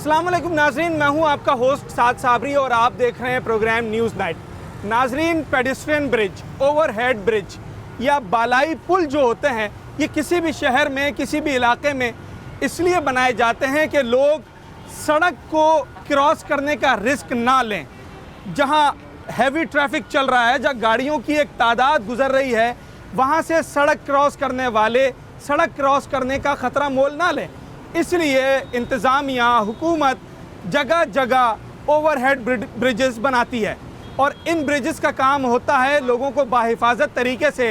अस्सलाम वालेकुम नाजरीन, मैं हूं आपका होस्ट साद साबरी और आप देख रहे हैं प्रोग्राम न्यूज़ नाइट। नाजरीन, पेडेस्ट्रियन ब्रिज, ओवरहेड ब्रिज या बालाई पुल जो होते हैं ये किसी भी शहर में, किसी भी इलाके में इसलिए बनाए जाते हैं कि लोग सड़क को क्रॉस करने का रिस्क ना लें। जहां हैवी ट्रैफिक चल रहा है, जहां गाड़ियों की एक तादाद गुजर रही है, वहां से सड़क क्रॉस करने वाले सड़क क्रॉस करने का ख़तरा मोल ना लें। इसलिए इंतज़ामिया, हुकूमत जगह जगह ओवरहेड ब्रिजेस बनाती है और इन ब्रिजेस का काम होता है लोगों को बाहिफाजत तरीके से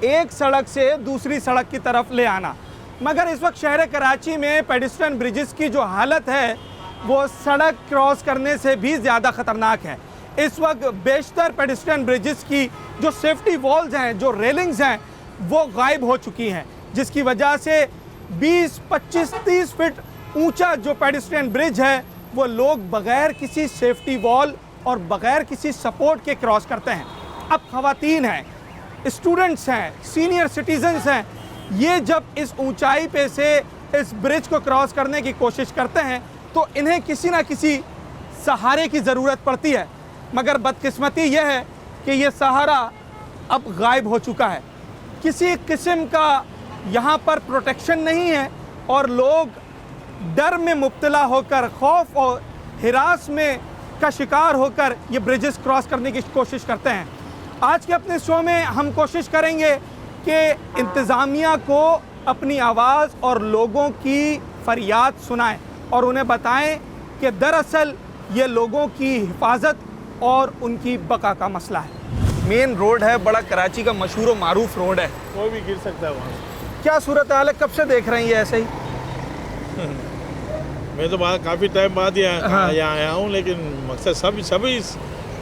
एक सड़क से दूसरी सड़क की तरफ ले आना। मगर इस वक्त शहर कराची में पेडेस्ट्रियन ब्रिजेस की जो हालत है वो सड़क क्रॉस करने से भी ज़्यादा ख़तरनाक है। इस वक्त बेशतर पेडेस्ट्रियन ब्रिजेस की जो सेफ्टी वॉल्स हैं, जो रेलिंग्स हैं, वो गायब हो चुकी हैं, जिसकी वजह से 20, 25, 30 फीट ऊंचा जो पेडेस्ट्रियन ब्रिज है वो लोग बग़ैर किसी सेफ्टी वॉल और बग़ैर किसी सपोर्ट के क्रॉस करते हैं। अब ख़वातीन हैं, स्टूडेंट्स हैं, सीनियर सिटीजन्स हैं, ये जब इस ऊंचाई पे से इस ब्रिज को क्रॉस करने की कोशिश करते हैं तो इन्हें किसी ना किसी सहारे की ज़रूरत पड़ती है। मगर बदकिस्मती यह है कि ये सहारा अब गायब हो चुका है। किसी किस्म का यहाँ पर प्रोटेक्शन नहीं है और लोग डर में मुब्तला होकर, खौफ और हिरास में का शिकार होकर ये ब्रिजेस क्रॉस करने की कोशिश करते हैं। आज के अपने शो में हम कोशिश करेंगे कि इंतज़ामिया को अपनी आवाज़ और लोगों की फरियाद सुनाएं और उन्हें बताएं कि दरअसल ये लोगों की हिफाजत और उनकी बका का मसला है। मेन रोड है, बड़ा कराची का मशहूर और मारूफ रोड है, कोई भी गिर सकता है वहाँ। क्या सूरत हाल है? कब से देख रही है ऐसे ही? मैं तो काफ़ी टाइम बाद यहाँ आया हूँ, लेकिन मकसद सभी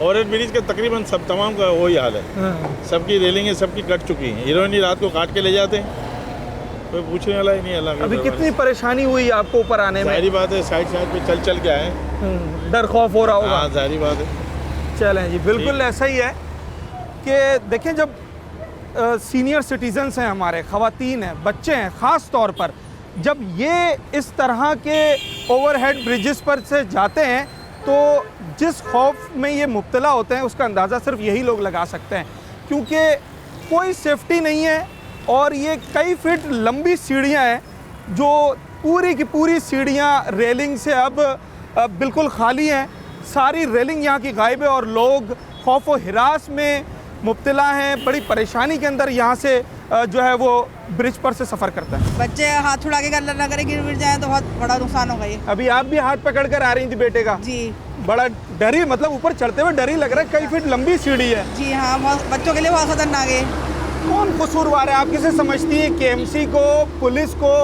औरत ब्रिज के तकरीबन सब तमाम का वही हाल है। सबकी रेलिंगें सबकी कट चुकी हैं। हीरोइन रात को काट के ले जाते हैं, कोई पूछने वाला ही नहीं। अल्लाह अभी कितनी परेशानी हुई आपको ऊपर आने में? जाहिर बात है, साइड पे चल के आए, डर खौफ हो रहा होगा। हाँ, जाहिर बात है। चलें जी, बिल्कुल ऐसा ही है कि देखें, जब सीनियर सिटीजन्स हैं, हमारे ख़वातीन हैं, बच्चे हैं, ख़ास तौर पर जब ये इस तरह के ओवरहेड ब्रिजेस पर से जाते हैं तो जिस खौफ में ये मुब्तला होते हैं उसका अंदाज़ा सिर्फ यही लोग लगा सकते हैं, क्योंकि कोई सेफ्टी नहीं है और ये कई फीट लंबी सीढ़ियाँ हैं जो पूरी की पूरी सीढ़ियाँ रेलिंग से अब बिल्कुल खाली हैं। सारी रेलिंग यहाँ की गायब है और लोग खौफ व हिरास में मुब्तला हैं। बड़ी परेशानी के अंदर यहाँ से जो है वो ब्रिज पर से सफ़र करता है। बच्चे हाथ उड़ा के अल्लाह ना करे गिर जाए तो बहुत बड़ा नुकसान होगा ये। अभी आप भी हाथ पकड़ कर आ रही थी बेटे का? जी। बड़ा डरी, मतलब ऊपर चढ़ते हुए डरी लग रहा है, कई फीट लंबी सीढ़ी है। जी हाँ, बच्चों के लिए बहुत खतरनाक है। कौन कसूरवार है? आप किसे समझती है? KMC को, पुलिस को?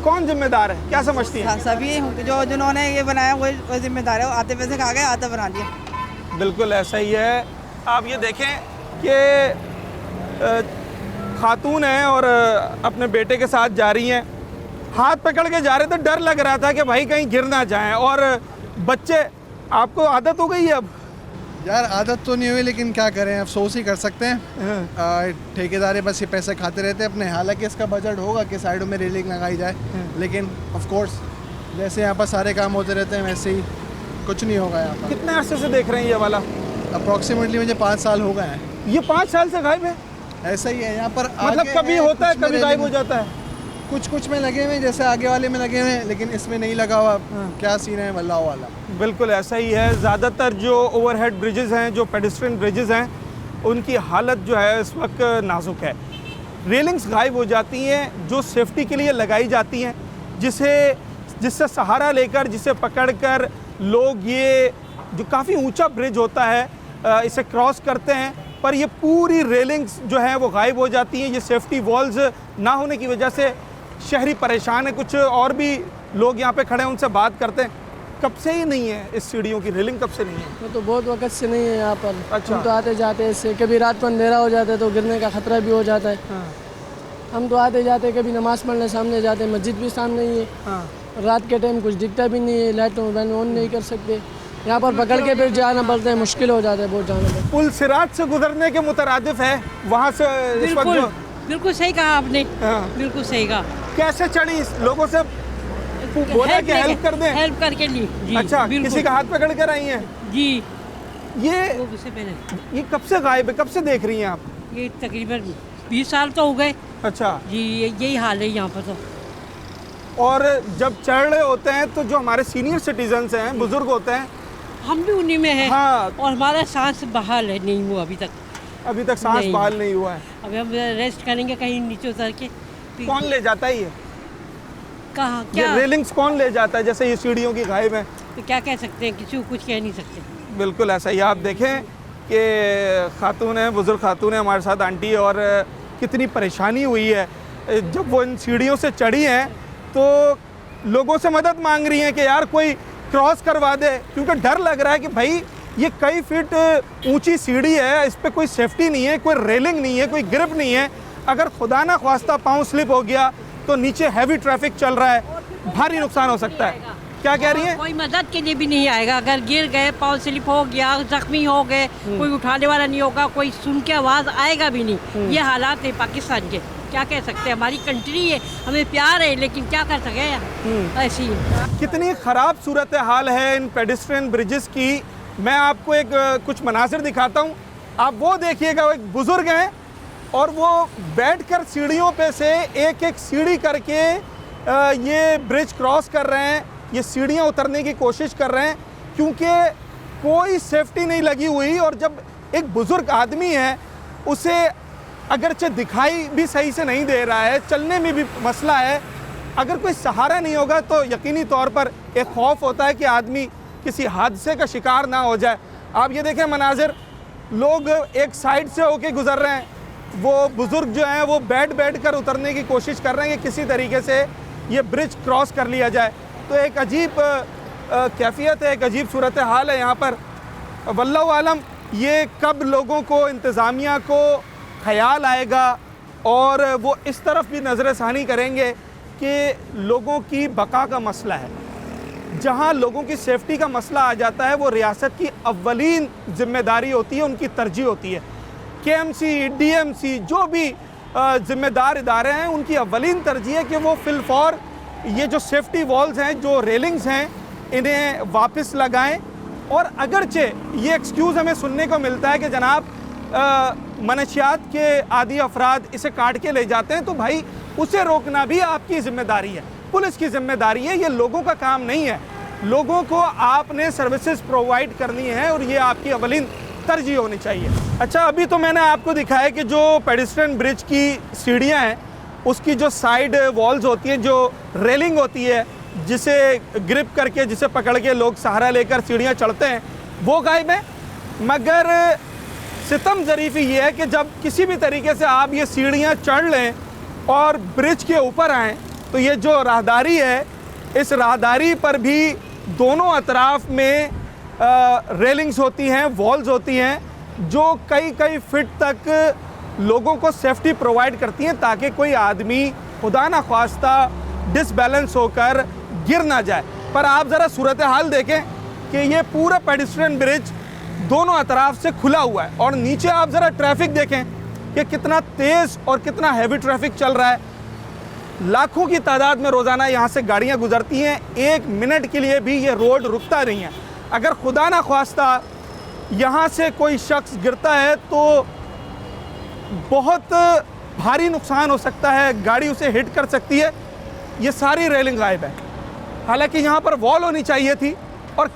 कौन जिम्मेदार है? क्या समझती है? सभी जिन्होंने ये बनाया वो जिम्मेदार है। आते पैसे खा गए, आते बना दिया। बिल्कुल ऐसा ही है। आप ये देखें कि खातून हैं और अपने बेटे के साथ जा रही हैं, हाथ पकड़ के जा रहे थे, डर लग रहा था कि भाई कहीं गिर ना जाएं। और बच्चे, आपको आदत हो गई है अब? यार आदत तो नहीं हुई, लेकिन क्या करें, अफसोस ही कर सकते हैं। ठेकेदार बस ये पैसे खाते रहते हैं अपने। हालांकि इसका बजट होगा कि साइडों में रेलिंग लगाई जाए, लेकिन ऑफ कोर्स जैसे यहाँ पर सारे काम होते रहते हैं वैसे ही कुछ नहीं होगा यहाँ पर। कितने अरसे से देख रहे हैं ये वाला? अप्रॉक्सीमेटली मुझे 5 साल हो गए हैं। ये 5 साल से गायब है? ऐसा ही है यहाँ पर। मतलब कभी होता है, कभी गायब हो जाता है। कुछ में लगे हुए, जैसे आगे वाले में लगे हुए हैं, लेकिन इसमें नहीं लगा हुआ। क्या सीन है वल्लाह वाला। बिल्कुल ऐसा ही है। ज़्यादातर जो ओवरहेड ब्रिजेस हैं, जो पेडेस्ट्रियन ब्रिजेस हैं, उनकी हालत जो है इस वक्त नाजुक है। रेलिंग्स गायब हो जाती हैं जो सेफ्टी के लिए लगाई जाती हैं, जिससे सहारा लेकर, जिसे पकड़कर लोग ये जो काफ़ी ऊंचा ब्रिज होता है इसे क्रॉस करते हैं। पर ये पूरी रेलिंग्स जो है वो गायब हो जाती हैं। ये सेफ्टी वॉल्स ना होने की वजह से शहरी परेशान है। कुछ और भी लोग यहाँ पे खड़े हैं, उनसे बात करते हैं। कब से ही नहीं है इस सीढ़ियों की रेलिंग? कब से नहीं है? वो तो बहुत वक्त से नहीं है यहाँ पर। अच्छा। हम तो आते जाते ऐसे, कभी रात को अंधेरा हो जाता है तो गिरने का खतरा भी हो जाता है। हाँ। हम तो आते जाते, कभी नमाज पढ़ने सामने जाते हैं, मस्जिद भी सामने ही है। हाँ। रात के टाइम कुछ दिखता भी नहीं है, लाइटों वैन ऑन नहीं कर सकते। यहाँ पर पकड़ के फिर जाना पड़ता है, मुश्किल हो जाता है बहुत जाने में। पुल सिराज से गुजरने के मुतरादिफ है वहाँ से इस वक्त जो बिल्कुल सही कहा आपने। हाँ। बिल्कुल सही कहा। कैसे चढ़ी? लोगों से बोला कि हेल्प कर दें? हेल्प करके ली जी। अच्छा, बिल्कुल। किसी का हाथ पकड़ कर आई हैं? जी। ये वो उससे पहले ये कब से गायब है, कब से देख रही हैं आप? ये तकरीबन 20 साल तो हो गए अच्छा, जी। यही हाल है यहाँ पर तो। और जब चढ़ रहे होते हैं तो जो हमारे सीनियर सिटीजन्स हैं, बुजुर्ग होते हैं, हम भी उन्हीं में हैं। हाँ। और हमारा सांस बहाल है नहीं हुआ अभी तक। अभी तक सांस नहीं। बहाल नहीं हुआ है। अभी हम रेस्ट करेंगे कहीं नीचे उतर के। कौन ले जाता है ये? कहाँ ये क्या रेलिंग्स कौन ले जाता है? जैसे ये सीढ़ियों की गायब है। तो क्या कह सकते हैं, किसी को कुछ कह नहीं सकते। बिल्कुल ऐसा ही। आप देखें कि खातून है, बुजुर्ग खातून है हमारे साथ, आंटी, और कितनी परेशानी हुई है जब वो इन सीढ़ियों से चढ़ी हैं, तो लोगों से मदद मांग रही हैं कि यार कोई क्रॉस करवा दे, क्योंकि डर लग रहा है कि भाई ये कई फीट ऊंची सीढ़ी है, इस पे कोई सेफ्टी नहीं है, कोई रेलिंग नहीं है, कोई ग्रिप नहीं है। अगर खुदा ना ख्वास्ता पाँव स्लिप हो गया तो नीचे हैवी ट्रैफिक चल रहा है, भारी नुकसान हो सकता है। क्या कह रही हैं? कोई मदद के लिए भी नहीं आएगा। अगर गिर गए, पाँव स्लिप हो गया, जख्मी हो गए, कोई उठाने वाला नहीं होगा, कोई सुन के आवाज़ आएगा भी नहीं। ये हालात है पाकिस्तान के। क्या कह सकते हैं, हमारी कंट्री है, हमें प्यार है, लेकिन क्या कर सके यार, ऐसी है। कितनी ख़राब सूरत हाल है इन पेडिस्ट्रियन ब्रिजेस की। मैं आपको एक कुछ मनासिर दिखाता हूँ, आप वो देखिएगा। एक बुज़ुर्ग हैं और वो बैठकर सीढ़ियों पे से एक एक सीढ़ी करके ये ब्रिज क्रॉस कर रहे हैं, ये सीढ़ियाँ उतरने की कोशिश कर रहे हैं, क्योंकि कोई सेफ्टी नहीं लगी हुई। और जब एक बुज़ुर्ग आदमी है, उसे अगरचे दिखाई भी सही से नहीं दे रहा है, चलने में भी मसला है, अगर कोई सहारा नहीं होगा तो यकीनी तौर पर एक खौफ होता है कि आदमी किसी हादसे का शिकार ना हो जाए। आप ये देखें मनाजिर, लोग एक साइड से होके गुजर रहे हैं, वो बुज़ुर्ग जो हैं वो बैठ कर उतरने की कोशिश कर रहे हैं कि किसी तरीके से ये ब्रिज क्रॉस कर लिया जाए। तो एक अजीब कैफियत है, एक अजीब सूरत हाल है यहाँ पर। वल्लाहु आलम ये कब लोगों को, इंतज़ामिया को ख्याल आएगा और वो इस तरफ भी नज़रसानी करेंगे कि लोगों की बका का मसला है। जहाँ लोगों की सेफ्टी का मसला आ जाता है, वो रियासत की अव्वलीन जिम्मेदारी होती है, उनकी तरजीह होती है। KMC, DMC जो भी ज़िम्मेदार इदारे हैं, उनकी अव्वलीन तरजीह है कि वो फिलफौर ये जो सेफ्टी वॉल्स हैं, जो रेलिंग्स हैं, इन्हें वापस लगाएं। और अगरचे ये एक्सक्यूज़ हमें सुनने को मिलता है कि जनाब मनशियात के आदि अफराद इसे काट के ले जाते हैं, तो भाई उसे रोकना भी आपकी ज़िम्मेदारी है, पुलिस की ज़िम्मेदारी है, ये लोगों का काम नहीं है। लोगों को आपने सर्विसेज प्रोवाइड करनी है और ये आपकी अवलीन तरजीह होनी चाहिए। अच्छा, अभी तो मैंने आपको दिखाया कि जो पेडिस्ट्रियन ब्रिज की सीढ़ियाँ हैं, उसकी जो साइड वॉल्स होती हैं, जो रेलिंग होती है, जिसे ग्रिप करके, जिसे पकड़ के लोग सहारा लेकर सीढ़ियाँ चढ़ते हैं, वो गायब है। मगर सितम ज़रीफ़ी ये है कि जब किसी भी तरीके से आप ये सीढ़ियाँ चढ़ लें और ब्रिज के ऊपर आएँ, तो ये जो राहदारी है, इस राहदारी पर भी दोनों अतराफ में रेलिंग्स होती हैं, वॉल्स होती हैं, जो कई फीट तक लोगों को सेफ्टी प्रोवाइड करती हैं, ताकि कोई आदमी खुदा ना ख्वास्ता डिसबैलेंस होकर गिर ना जाए। पर आप ज़रा सूरत हाल देखें कि ये पूरा पेडिस्ट्रियन ब्रिज दोनों अतराफ से खुला हुआ है, और नीचे आप ज़रा ट्रैफिक देखें कि कितना तेज़ और कितना हैवी ट्रैफिक चल रहा है। लाखों की तादाद में रोज़ाना यहाँ से गाड़ियाँ गुजरती हैं, एक मिनट के लिए भी ये रोड रुकता नहीं है। अगर खुदा ना ख्वास्ता यहाँ से कोई शख्स गिरता है तो बहुत भारी नुकसान हो सकता है, गाड़ी उसे हिट कर सकती है। ये सारी रेलिंग गायब है। हालांकि यहाँ पर वॉल होनी चाहिए थी, और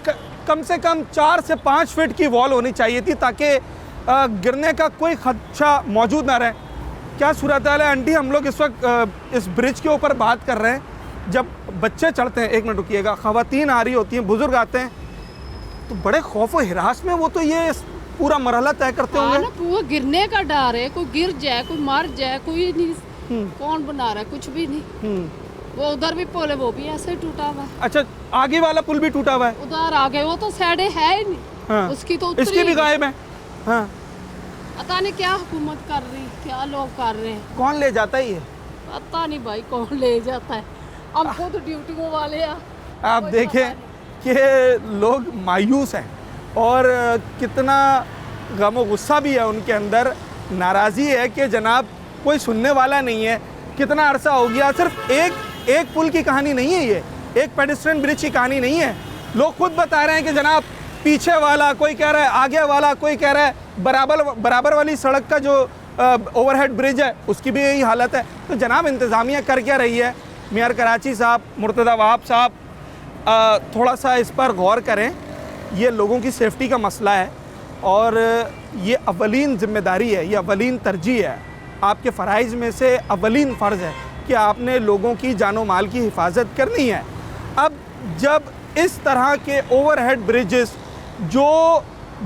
कम से कम 4 से 5 फीट की वॉल होनी चाहिए थी, ताकि गिरने का कोई खदशा मौजूद ना रहे। क्या सूरत हाल है आंटी? हम लोग इस वक्त इस ब्रिज के ऊपर बात कर रहे हैं। जब बच्चे चढ़ते हैं, एक मिनट रुकिएगा, ख़वातीन आ रही होती हैं, बुज़ुर्ग आते हैं, तो बड़े खौफ व हिरास में वो तो ये पूरा मरहला तय करते होंगे। ना, वो गिरने का डर है, कोई गिर जाए, कोई मर जाए, कोई नहीं, कौन बना रहा है, कुछ भी नहीं। वो उधर भी पुल है, वो भी ऐसे टूटा हुआ है। अच्छा, आगे वाला पुल भी टूटा हुआ है? उधर आगे वो तो साइड है ही नहीं। हाँ। उसकी तो इसकी भी गायब है। हाँ। पता नहीं क्या हुकूमत कर रही, क्या लोग कर रहे हैं। कौन ले जाता है ये? पता नहीं भाई कौन ले जाता है, हम खुद ड्यूटियों वाले हैं। आप देखें कि लोग मायूस हैं, और कितना गम गुस्सा भी है उनके अंदर, नाराज़ी है कि जनाब कोई सुनने वाला नहीं है। कितना अरसा हो गया, सिर्फ एक पुल की कहानी नहीं है एक पेडेस्ट्रियन ब्रिज की कहानी नहीं है। लोग खुद बता रहे हैं कि जनाब पीछे वाला, कोई कह रहा है आगे वाला, कोई कह रहा है बराबर वाली सड़क का जो ओवरहेड ब्रिज है उसकी भी यही हालत है। तो जनाब इंतज़ामिया कर क्या रही है? मेयर कराची साहब, मुर्तज़ा वहाब साहब, थोड़ा सा इस पर गौर करें। ये लोगों की सेफ्टी का मसला है और ये अवलीन ज़िम्मेदारी है, ये अवलीन तरजीह है। आपके फ़राइज़ में से अवलीन फ़र्ज़ है कि आपने लोगों की जानो माल की हिफाजत करनी है। अब जब इस तरह के ओवरहेड ब्रिजेस जो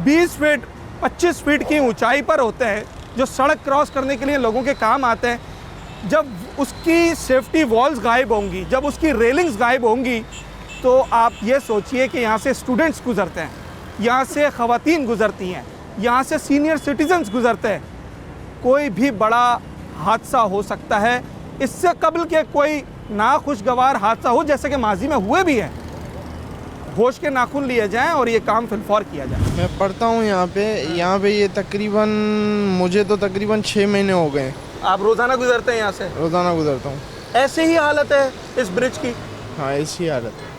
20 फीट 25 फीट की ऊंचाई पर होते हैं, जो सड़क क्रॉस करने के लिए लोगों के काम आते हैं, जब उसकी सेफ्टी वॉल्स गायब होंगी, जब उसकी रेलिंग्स गायब होंगी, तो आप ये सोचिए कि यहाँ से स्टूडेंट्स गुज़रते हैं, यहाँ से ख़वातीन गुज़रती हैं, यहाँ से सीनियर सिटीजन्स गुज़रते हैं। कोई भी बड़ा हादसा हो सकता है। इससे कबल के कोई नाखुशगवार हादसा हो, जैसे कि माजी में हुए भी हैं, होश के नाखून लिए जाएं और ये काम फिलफौर किया जाए। मैं पढ़ता हूँ यहाँ पे ये तकरीबन मुझे तो तकरीबन 6 महीने हो गए। आप रोज़ाना गुजरते हैं यहाँ से? रोज़ाना गुजरता हूँ। ऐसे ही हालत है इस ब्रिज की? हाँ, ऐसी हालत है।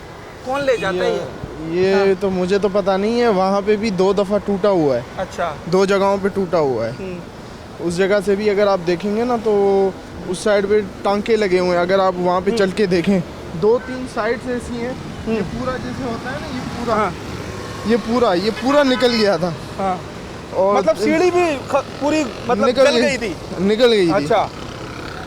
कौन ले जाता है ये हाँ। तो मुझे तो पता नहीं है। वहाँ पे भी 2 दफ़ा टूटा हुआ है। अच्छा। 2 जगहों पे टूटा हुआ है। उस जगह से भी अगर आप देखेंगे ना तो उस साइड पे टांके लगे हुए हैं। अगर आप वहाँ पे चल के देखें 2-3 साइड्स ऐसी हैं। ये पूरा जैसे होता है ना, ये पूरा निकल गया था। हाँ। और मतलब सीढ़ी भी पूरी मतलब निकल गई थी? निकल गई थी। अच्छा,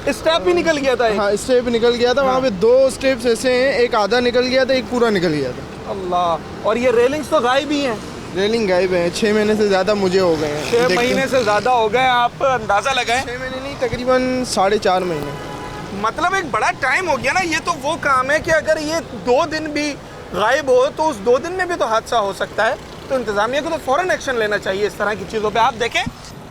स्टेप भी निकल गया था? हाँ, स्टेप निकल गया था। वहाँ पे 2 स्टेप्स ऐसे हैं, एक आधा निकल गया था, एक पूरा निकल गया था। अल्लाह। और ये रेलिंग्स तो गायब ही हैं? रेलिंग गायब है। 6 महीने से ज़्यादा मुझे हो गए हैं। 6 महीने से ज़्यादा हो गए। आप अंदाज़ा लगाएं। 6 महीने नहीं, तकरीबन 4.5 महीने। मतलब एक बड़ा टाइम हो गया ना। ये तो वो काम है कि अगर ये 2 दिन भी गायब हो तो उस 2 दिन में भी तो हादसा हो सकता है। तो इंतज़ामिया को तो फ़ौरन एक्शन लेना चाहिए इस तरह की चीज़ों पे। आप देखें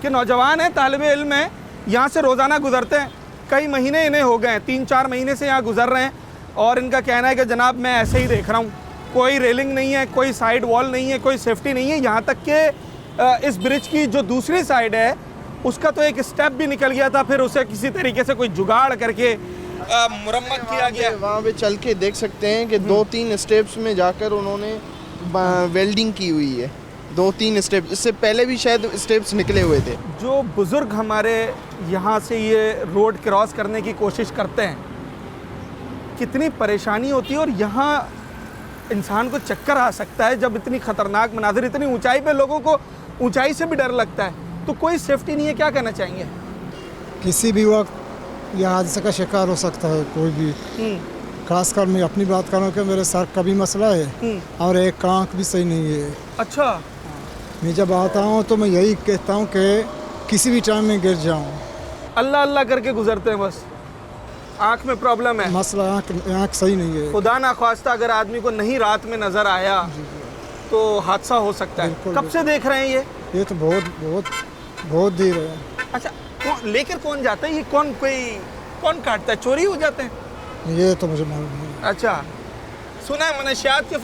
कि नौजवान हैं, तालिब इल्म हैं, यहाँ से रोज़ाना गुजरते हैं। कई महीने इन्हें हो गए हैं, 3-4 महीने से यहाँ गुजर रहे हैं और इनका कहना है कि जनाब मैं ऐसे ही देख रहा हूँ, कोई रेलिंग नहीं है, कोई साइड वॉल नहीं है, कोई सेफ्टी नहीं है। यहाँ तक कि इस ब्रिज की जो दूसरी साइड है उसका तो एक स्टेप भी निकल गया था, फिर उसे किसी तरीके से कोई जुगाड़ करके मुरम्मत किया गया। वहाँ पे चल के देख सकते हैं कि 2-3 स्टेप्स में जाकर उन्होंने वेल्डिंग की हुई है। 2-3 स्टेप, इससे पहले भी शायद स्टेप्स निकले हुए थे। जो बुज़ुर्ग हमारे यहाँ से ये रोड क्रॉस करने की कोशिश करते हैं, कितनी परेशानी होती है। और यहाँ इंसान को चक्कर आ सकता है जब इतनी ख़तरनाक मनाज़िर, इतनी ऊंचाई पे लोगों को ऊंचाई से भी डर लगता है। तो कोई सेफ्टी नहीं है, क्या कहना चाहेंगे? किसी भी वक्त यह हादसे का शिकार हो सकता है कोई भी। खासकर मैं अपनी बात करूँ कि मेरे सर का भी मसला है और एक आँख भी सही नहीं है। अच्छा। मैं जब आता हूँ तो मैं यही कहता हूँ कि किसी भी टाइम में गिर जाऊँ। अल्लाह अल्लाह करके गुजरते हैं बस। आँख में प्रॉब्लम है? मसला आँख सही नहीं है। खुदा ना ख्वास्ता अगर आदमी को नहीं रात में नज़र आया तो हादसा हो सकता है। कब से देख रहे हैं ये तो बहुत देर है। अच्छा, लेकर कौन जाता है ये? कौन काटता है? चोरी हो जाते हैं? ये तो मुझे मालूम नहीं। अच्छा, सुना है मनशियात के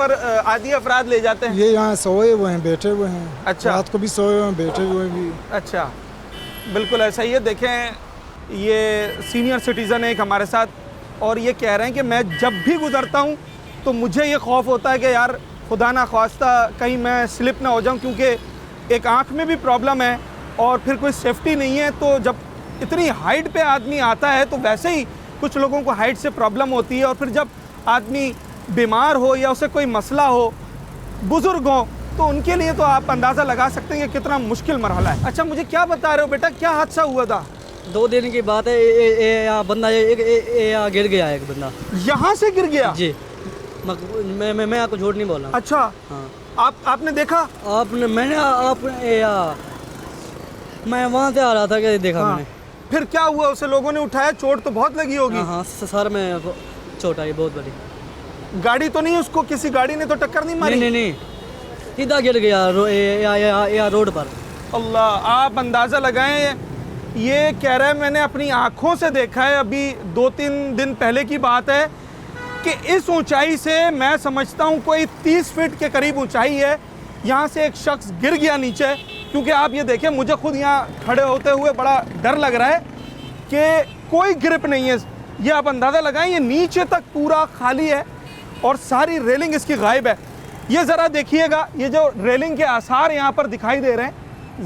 आदि अफराद ले जाते हैं। ये यहाँ सोए हुए हैं, बैठे हुए हैं। अच्छा। रात को भी सोए हुए हैं, बैठे हुए भी। अच्छा, बिल्कुल ऐसा ही है। देखें, ये सीनियर सिटीज़न है एक हमारे साथ और ये कह रहे हैं कि मैं जब भी गुजरता हूँ तो मुझे ये खौफ होता है कि यार खुदा ना ख्वास्ता कहीं मैं स्लिप ना हो जाऊँ, क्योंकि एक आँख में भी प्रॉब्लम है और फिर कोई सेफ्टी नहीं है। तो जब इतनी हाइट पे आदमी आता है तो वैसे ही कुछ लोगों को हाइट से प्रॉब्लम होती है और फिर जब आदमी बीमार हो या उसे कोई मसला हो, बुज़ुर्ग हो, तो उनके लिए तो आप अंदाज़ा लगा सकते हैं कि कितना मुश्किल मरहला है। अच्छा, मुझे क्या बता रहे हो बेटा, क्या हादसा हुआ था? 2 दिन की बात है। बंदा यहाँ गिर गया है, एक बंदा यहाँ से गिर गया? जी। मैं आपको झूठ नहीं बोल रहा। अच्छा। हाँ। आपने देखा? मैं वहाँ से आ रहा था, क्या देखा? हाँ। मैंने। फिर क्या हुआ? उसे लोगों ने उठाया? चोट तो बहुत लगी होगी। हाँ, सर में चोट आई बहुत बड़ी। गाड़ी तो नहीं, उसको किसी गाड़ी ने तो टक्कर नहीं मारी? नहीं, सीधा गिर गया रोड पर। अल्लाह। आप अंदाज़ा लगाएं, ये कह रहा है मैंने अपनी आँखों से देखा है, अभी 2-3 दिन पहले की बात है, कि इस ऊंचाई से मैं समझता हूँ कोई 30 फीट के करीब ऊंचाई है, यहाँ से एक शख्स गिर गया नीचे। क्योंकि आप ये देखें, मुझे खुद यहाँ खड़े होते हुए बड़ा डर लग रहा है कि कोई ग्रिप नहीं है। ये आप अंदाज़ा लगाएं, ये नीचे तक पूरा खाली है और सारी रेलिंग इसकी गायब है। ये ज़रा देखिएगा, ये जो रेलिंग के आसार यहाँ पर दिखाई दे रहे हैं,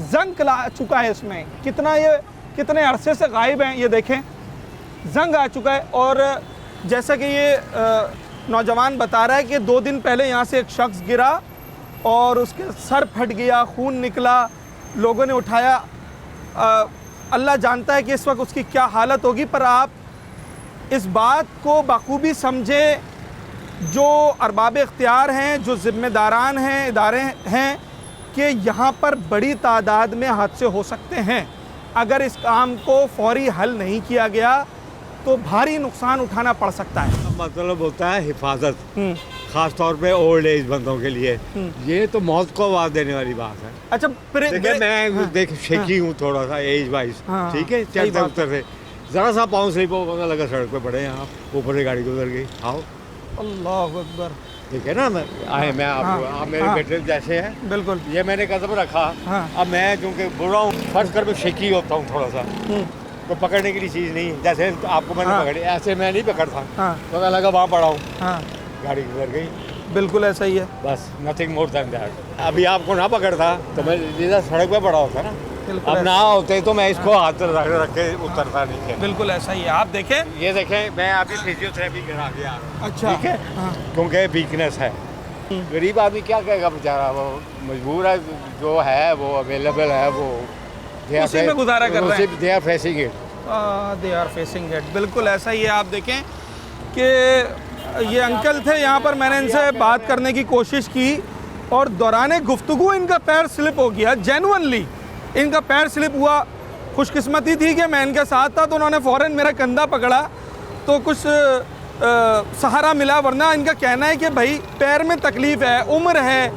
जंग ला चुका है इसमें। कितने अरसे से गायब हैं, ये देखें, जंग आ चुका है। और जैसा कि ये नौजवान बता रहा है कि 2 दिन पहले यहाँ से एक शख्स गिरा और उसके सर फट गया, खून निकला, लोगों ने उठाया। अल्लाह जानता है कि इस वक्त उसकी क्या हालत होगी, पर आप इस बात को बखूबी समझे, जो अरबाब इख्तियार हैं, जो ज़िम्मेदारान हैं, इदारे हैं, कि यहाँ पर बड़ी तादाद में हादसे हो सकते हैं। अगर इस काम को फौरी हल नहीं किया गया तो भारी नुकसान उठाना पड़ सकता है। मतलब होता है हिफाजत, ख़ास तौर पे ओल्ड एज बंदों के लिए। ये तो मौत को आवाज़ देने वाली बात है। अच्छा, मैं शेकी हूँ थोड़ा सा एज वाइज, ठीक है, चलते उतरते ज़रा सा पाँव स्लिप हो पता लगा सड़क पे पड़े, यहाँ ऊपर से गाड़ी गुजर गई। आओ, अल्लाह अकबर। ठीक है ना, मैं आप मेरे बेटे जैसे हैं, बिल्कुल। ये मैंने कदम रखा। अब मैं क्योंकि बुरा हूँ, फर्ज कर मैं शेकी होता हूँ थोड़ा सा, तो पकड़ने की चीज़ नहीं है। जैसे आपको मैंने पकड़ी, ऐसे मैं नहीं पकड़ता, पता लगा वहाँ पड़ा हूँ, गाड़ी गुजर गई। बिल्कुल ऐसा ही है, बस, नथिंग मोर देन दैट। अभी आपको ना पकड़ता तो मैं सीधा सड़क पे पड़ा होता ना। अब ना होते तो मैं इसको हाथ रख के उतरता नहीं है। बिल्कुल ऐसा ही है। आप देखें, ये देखें, मैं अभी फिजियोथेरेपी करा के आ रहा हूँ। अच्छा, ठीक है, क्योंकि वीकनेस है। गरीब आदमी क्या कहेगा बेचारा, वो मजबूर है, जो है वो अवेलेबल है, वो उसी में गुजारा कर रहे हैं। They are facing it, they are facing it. बिल्कुल ऐसा ही है। आप देखें कि ये अंकल थे यहाँ पर, मैंने इनसे बात करने की कोशिश की और दौरान गुफ्तगू इनका पैर स्लिप हो गया। जेन्युइनली इनका पैर स्लिप हुआ। खुशकिस्मती थी कि मैं इनके साथ था, तो उन्होंने फ़ौरन मेरा कंधा पकड़ा तो कुछ सहारा मिला, वरना इनका कहना है कि भाई पैर में तकलीफ़ है, उम्र है,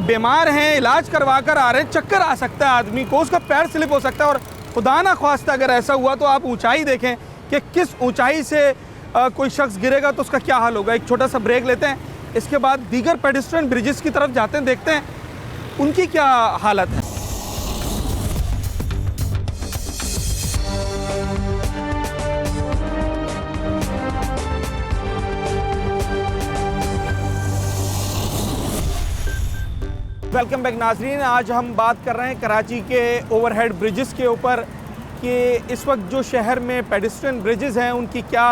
बीमार हैं, इलाज करवा कर आ रहे हैं, चक्कर आ सकता है आदमी को, उसका पैर स्लिप हो सकता है। और खुदा ना ख्वास्ता अगर ऐसा हुआ तो आप ऊंचाई देखें कि किस ऊंचाई से कोई शख्स गिरेगा तो उसका क्या हाल होगा। एक छोटा सा ब्रेक लेते हैं, इसके बाद दीगर पेडेस्ट्रियन ब्रिजेस की तरफ जाते हैं, देखते हैं उनकी क्या हालत है। वेलकम बैक नाजरीन। आज हम बात कर रहे हैं कराची के ओवरहेड ब्रिजेस के ऊपर कि इस वक्त जो शहर में पेडेस्ट्रियन ब्रिजेस हैं उनकी क्या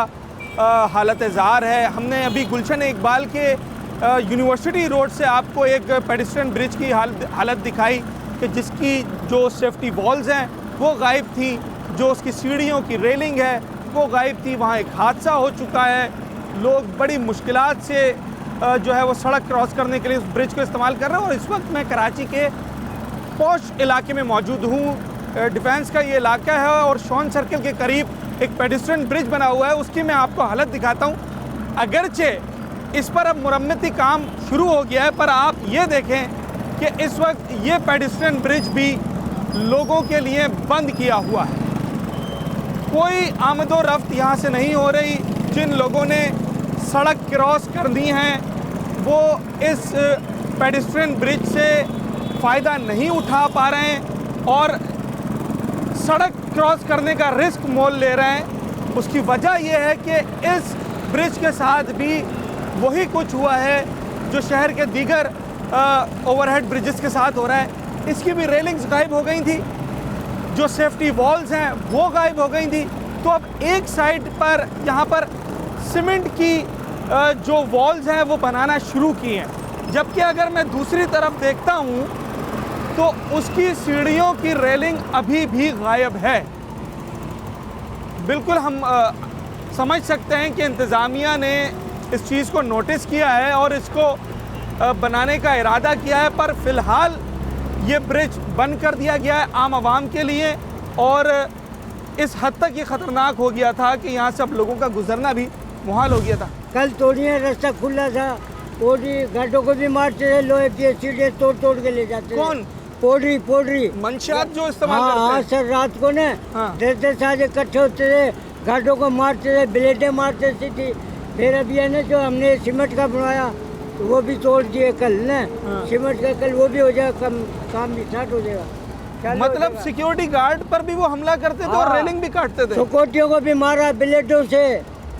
हालत ज़ार है। हमने अभी गुलशन इकबाल के यूनिवर्सिटी रोड से आपको एक पेडेस्ट्रियन ब्रिज की हालत दिखाई कि जिसकी जो सेफ्टी वॉल्स हैं वो गायब थी, जो उसकी सीढ़ियों की रेलिंग है वो गायब थी। वहाँ एक हादसा हो चुका है, लोग बड़ी मुश्किलात से जो है वो सड़क क्रॉस करने के लिए उस ब्रिज को इस्तेमाल कर रहे हैं। और इस वक्त मैं कराची के पॉश इलाके में मौजूद हूँ। डिफेंस का ये इलाका है और शॉन सर्किल के करीब एक पेडेस्ट्रियन ब्रिज बना हुआ है, उसकी मैं आपको हालत दिखाता हूँ। अगरचे इस पर अब मुरम्मती काम शुरू हो गया है, पर आप ये देखें कि इस वक्त ये पेडेस्ट्रियन ब्रिज भी लोगों के लिए बंद किया हुआ है। कोई आमदो रफ्त यहाँ से नहीं हो रही। जिन लोगों ने सड़क क्रॉस करनी है वो इस पेडेस्ट्रियन ब्रिज से फ़ायदा नहीं उठा पा रहे हैं और सड़क क्रॉस करने का रिस्क मोल ले रहे हैं। उसकी वजह यह है कि इस ब्रिज के साथ भी वही कुछ हुआ है जो शहर के दीगर ओवरहेड ब्रिजेस के साथ हो रहा है। इसकी भी रेलिंग्स गायब हो गई थी, जो सेफ्टी वॉल्स हैं वो गायब हो गई थी। तो अब एक साइड पर यहाँ पर सीमेंट की जो वॉल्स हैं वो बनाना शुरू की हैं, जबकि अगर मैं दूसरी तरफ देखता हूँ तो उसकी सीढ़ियों की रेलिंग अभी भी गायब है। बिल्कुल हम समझ सकते हैं कि इंतज़ामिया ने इस चीज़ को नोटिस किया है और इसको बनाने का इरादा किया है, पर फ़िलहाल ये ब्रिज बंद कर दिया गया है आम आवाम के लिए। और इस हद तक ये ख़तरनाक हो गया था कि यहाँ से अब लोगों का गुजरना भी मुहाल हो गया था। कल तोड़िए, रास्ता खुला था, पोड़ी गाड़ियों को भी मारते थे, लोहे की सीढ़ियाँ तोड़ तोड़ के ले जाते। कौन? पोड़ी मंशियात जो इस्तेमाल करते हैं। हाँ सर, रात को ना 10-10 आदमी इकट्ठे होते थे, गाड़ियों को मारते थे, ब्लेडें मारते थी। फिर अभी है ना जो हमने सीमेंट का बनवाया तो वो भी तोड़ दिए कल ना। सीमेंट का कल वो भी हो जाएगा, काम भी स्टार्ट हो जाएगा। मतलब सिक्योरिटी गार्ड पर भी वो हमला करते थे और रेलिंग भी काटते थे। सिक्योरिटियों को भी मारा ब्लेडों से,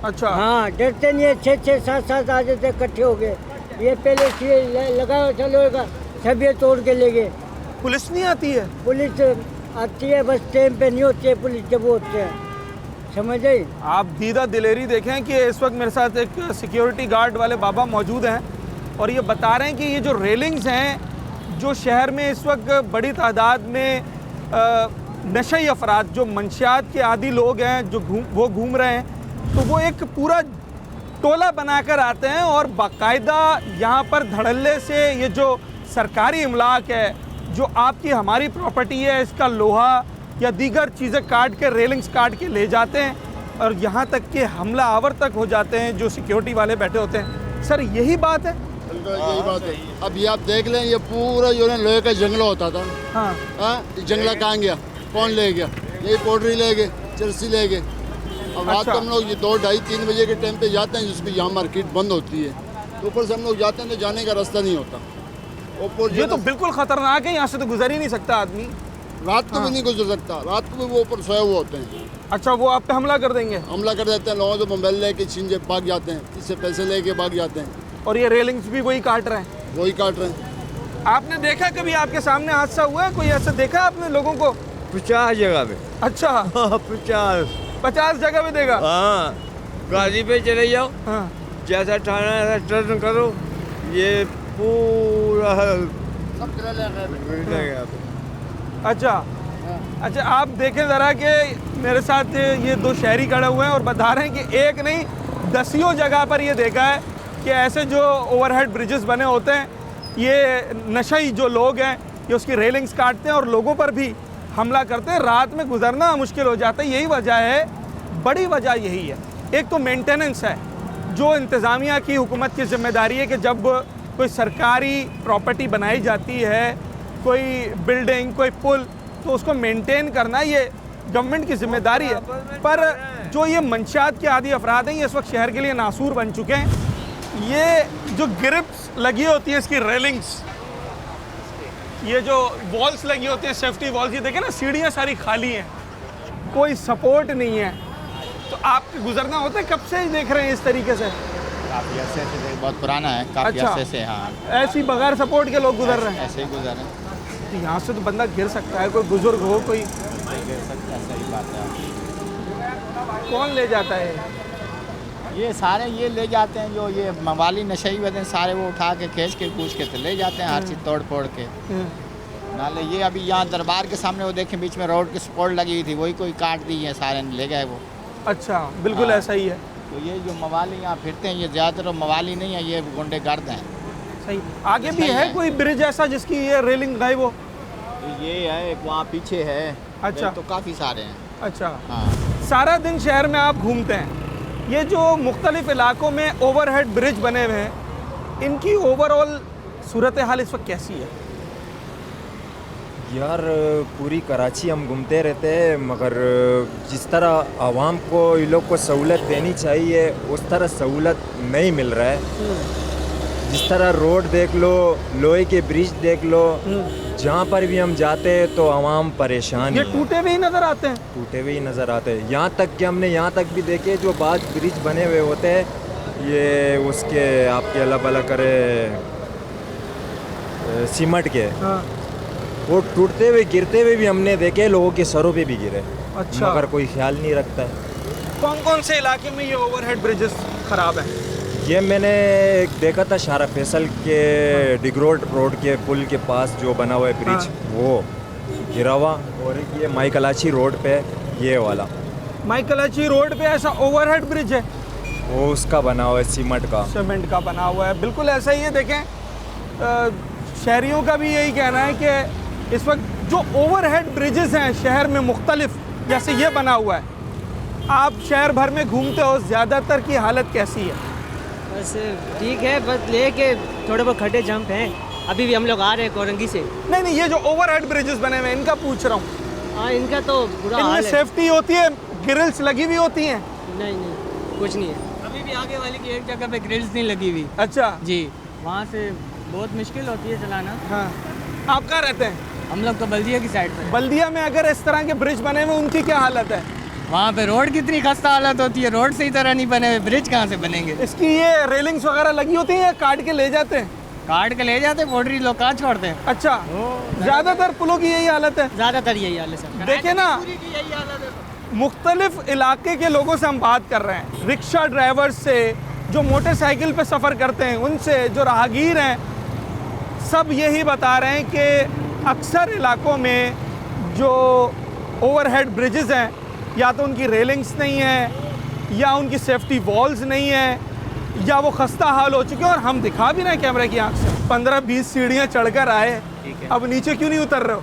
अच्छा हाँ, डरते नहीं है। 6-7 आ जाते इकट्ठे हो गए। ये पहले लगा चलोगा, सब ये तोड़ के ले गए। पुलिस नहीं आती है? पुलिस आती है, बस टाइम पे नहीं होती है पुलिस जब वो होते हैं, समझ आई? आप दीदा दिलेरी देखें कि इस वक्त मेरे साथ एक सिक्योरिटी गार्ड वाले बाबा मौजूद हैं और ये बता रहे हैं कि ये जो रेलिंग्स हैं, जो शहर में इस वक्त बड़ी तादाद में नशई अफराद, जो मंशियात के आदी लोग हैं, जो घूम रहे हैं, तो वो एक पूरा टोला बनाकर आते हैं और बाकायदा यहाँ पर धड़ल्ले से ये जो सरकारी इमलाक है, जो आपकी हमारी प्रॉपर्टी है, इसका लोहा या दीगर चीज़ें काट के, रेलिंग्स काट के ले जाते हैं और यहाँ तक कि हमला आवर तक हो जाते हैं जो सिक्योरिटी वाले बैठे होते हैं। सर यही बात है? यही बात है। अब ये आप देख लें, ये पूरा जो है लोहे का जंगला होता था। हाँ, जंगला कहाँ गया, कौन ले गया? यही पोल्ट्री ले गए, चरसी ले गए। अब रात को हम लोग ये 2-2:30-3 बजे के टाइम पे जाते हैं, जिसमें यहाँ मार्केट बंद होती है, तो ऊपर से हम लोग जाते हैं तो जाने का रास्ता नहीं होता। ये तो बिल्कुल खतरनाक है, यहाँ से तो गुजर ही नहीं सकता आदमी। रात को भी नहीं गुजर सकता, रात को भी वो ऊपर सोए हुए होते हैं। अच्छा, वो आप पे हमला कर देंगे? हमला कर देते हैं, लोगों से मोबाइल लेके छीन के भाग जाते हैं, इससे पैसे लेके भाग जाते हैं। और ये रेलिंग्स भी वही काट रहे हैं? वही काट रहे हैं। आपने देखा कभी आपके सामने हादसा हुआ है? कोई ऐसा देखा आपने लोगों को? 50 जगह पे। अच्छा 50 जगह पे देखा? हाँ, गाड़ी पे चले जाओ, हाँ। जैसा ठाना है टर्न करो, ये पूरा अच्छा, आप देखें ज़रा कि मेरे साथ ये 2 शहरी खड़े हुए हैं और बता रहे हैं कि एक नहीं 10 जगह पर ये देखा है कि ऐसे जो ओवरहेड ब्रिजेस बने होते हैं, ये नशई जो लोग हैं ये उसकी रेलिंग्स काटते हैं और लोगों पर भी हमला करते हैं। रात में गुजरना मुश्किल हो जाता है। यही वजह है, बड़ी वजह यही है। एक तो मेंटेनेंस है, जो इंतज़ामिया की, हुकूमत की ज़िम्मेदारी है कि जब कोई सरकारी प्रॉपर्टी बनाई जाती है, कोई बिल्डिंग, कोई पुल, तो उसको मेंटेन करना ये गवर्नमेंट की ज़िम्मेदारी है। पर जो ये मंशियात के आदी अफराद हैं, ये इस वक्त शहर के लिए नासूर बन चुके हैं। ये जो ग्रिप्स लगी होती है, इसकी रेलिंग्स, ये जो वॉल्स लगी होती हैं, सेफ्टी वॉल्स, ये देखें ना, सीढ़ियाँ सारी खाली हैं, कोई सपोर्ट नहीं है। तो आप गुजरना होता है, कब से देख रहे हैं इस तरीके से? काफ़ी अर्से से, बहुत पुराना है, काफ़ी अर्से से। हाँ, ऐसी बगैर सपोर्ट के लोग गुजर रहे हैं? ऐसे ही गुजर रहे हैं। तो यहाँ से तो बंदा गिर सकता है, कोई बुजुर्ग हो, कोई गिर सकता है। सही बात है। कौन ले जाता है? ये सारे ये ले जाते हैं, जो ये मवाली नशई होते हैं, सारे वो उठा के खींच के कूच के तो ले जाते हैं, हर चीज़ तोड़ फोड़ के। नाले ये अभी यहाँ दरबार के सामने वो देखें, बीच में रोड की सपोर्ट लगी हुई थी, वही कोई काट दी है, सारे ले गए वो। अच्छा, बिल्कुल ऐसा ही है। तो ये जो मवाली यहाँ फिरते हैं, ये ज़्यादातर मवाली नहीं है, ये गुंडेगर्द हैं। सही। आगे भी है कोई ब्रिज ऐसा जिसकी ये रेलिंग गायब हो? ये है, एक वहाँ पीछे है। अच्छा, तो काफ़ी सारे हैं। अच्छा, हाँ। सारा दिन शहर में आप घूमते हैं, ये जो मुख्तलिफ इलाकों में ओवरहेड ब्रिज बने हुए हैं, इनकी ओवरऑल सूरत हाल इस वक्त कैसी है? यार पूरी कराची हम घूमते रहते हैं, मगर जिस तरह आवाम को ये लोग को सहूलत देनी चाहिए उस तरह सहूलत नहीं मिल रहा है। जिस तरह रोड देख लो, लोहे के ब्रिज देख लो, जहाँ पर भी हम जाते हैं तो आवाम परेशान। ये टूटे हुए ही नज़र आते हैं? टूटे हुए ही नज़र आते हैं। यहाँ तक कि हमने यहाँ तक भी देखे, जो बाद ब्रिज बने हुए होते हैं, ये उसके आपके अल्लाह भला करे सीमेंट के, हाँ। वो टूटते हुए गिरते हुए भी हमने देखे, लोगों के सरों पे भी गिरे। अच्छा। मगर कोई ख्याल नहीं रखता है। कौन कौन से इलाके में ये ओवरहेड ब्रिजेस ख़राब हैं? ये मैंने एक देखा था शारा फैसल के डिग्रोड रोड के पुल के पास जो बना हुआ है ब्रिज, वो गिरा हुआ। और ये माइकलाची रोड पे, ये वाला माइकलाची रोड पे ऐसा ओवरहेड ब्रिज है, वो उसका बना हुआ है, सीमेंट का बना हुआ है। बिल्कुल ऐसा ही है। देखें, शहरियों का भी यही कहना है कि इस वक्त जो ओवरहेड ब्रिजेस हैं शहर में मुख्तलिफ, जैसे ये बना हुआ है, आप शहर भर में घूमते हो, ज़्यादातर की हालत कैसी है? बस ठीक है, बस लेके थोड़े बहुत खड्डे जंप हैं। अभी भी हम लोग आ रहे हैं कोरंगी से। नहीं, ये जो ओवरहेड ब्रिजेस बने हुए हैं, इनका पूछ रहा हूँ। हाँ, इनका तो बुरा हाल है। इनमें सेफ्टी होती है, ग्रिल्स लगी हुई होती हैं? नहीं, कुछ नहीं है। अभी भी आगे वाली की एक जगह पे ग्रिल्स नहीं लगी हुई। अच्छा जी, वहाँ से बहुत मुश्किल होती है चलाना। हाँ। आप कहाँ रहते हैं? हम लोग तो बल्दिया की साइड पर। बल्दिया में अगर इस तरह के ब्रिज बने हुए, उनकी क्या हालत है? वहाँ पे रोड कितनी खस्ता हालत होती है, रोड सही तरह नहीं बने हुए, ब्रिज कहाँ से बनेंगे। इसकी ये रेलिंग्स वगैरह लगी होती हैं या काट के ले जाते हैं? काट के ले जाते हैं, पोटरी लोग कहाँ छोड़ते हैं। अच्छा, ज़्यादातर पुलों की यही हालत है? ज़्यादातर यही हालत है सर। देखिए ना, मुख्तलिफ इलाके के लोगों से हम बात कर रहे हैं, रिक्शा ड्राइवर्स से, जो मोटरसाइकिल पे सफ़र करते हैं उनसे, जो राहगीर हैं, सब यही बता रहे हैं कि अक्सर इलाकों में जो ओवरहेड ब्रिजेस हैं, या तो उनकी रेलिंग्स नहीं है, या उनकी सेफ्टी वॉल्स नहीं है, या वो खस्ता हाल हो चुके हैं। और हम दिखा भी रहे हैं कैमरे की आंख से, 15-20 सीढ़ियाँ चढ़कर आए, अब नीचे क्यों नहीं उतर रहे हो?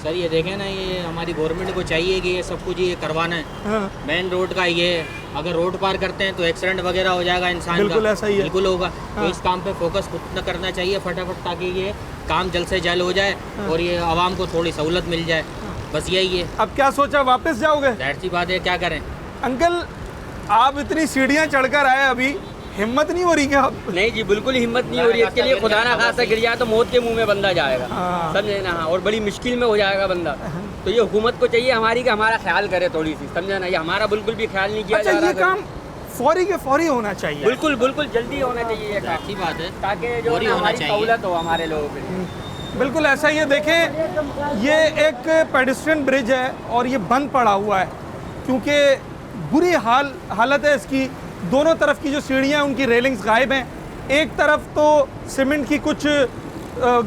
सर ये देखें ना, ये हमारी गवर्नमेंट को चाहिए कि ये सब कुछ ये करवाना है। मेन रोड का ये, अगर रोड पार करते हैं तो एक्सीडेंट वगैरह हो जाएगा इंसान का। बिल्कुल ऐसा ही है, बिल्कुल होगा। तो इस काम पे फोकस खुद न करना चाहिए फटाफट, ताकि ये काम जल्द से जल्द हो जाए और ये आवाम को थोड़ी सहूलत मिल जाए, बस यही है। अब क्या सोचा, वापस जाओगे? जाहिर सी बात है, क्या करें। अंकल, आप इतनी सीढ़ियाँ चढ़कर आए, अभी हिम्मत नहीं हो रही क्या? नहीं जी, बिल्कुल हिम्मत नहीं हो रही है। इसके लिए खुदा ना खासा गिर जाए तो मौत के मुंह में बंदा जाएगा, समझे ना। और बड़ी मुश्किल में हो जाएगा बंदा। तो ये हुकूमत को चाहिए हमारी कि हमारा ख्याल करे थोड़ी सी, समझे ना। ये हमारा बिल्कुल भी ख्याल नहीं किया जा रहा। ये काम फौरी के फौरी होना चाहिए। बिल्कुल बिल्कुल जल्दी होना चाहिए ये काम, बात है, ताकि जो हमारी सहूलत हो हमारे लोगों के लिए। बिल्कुल ऐसा ही है। देखें, ये एक पेडेस्ट्रियन ब्रिज है और ये बंद पड़ा हुआ है क्योंकि बुरी हालत है इसकी। दोनों तरफ की जो सीढ़ियाँ उनकी रेलिंग्स गायब हैं। एक तरफ तो सीमेंट की कुछ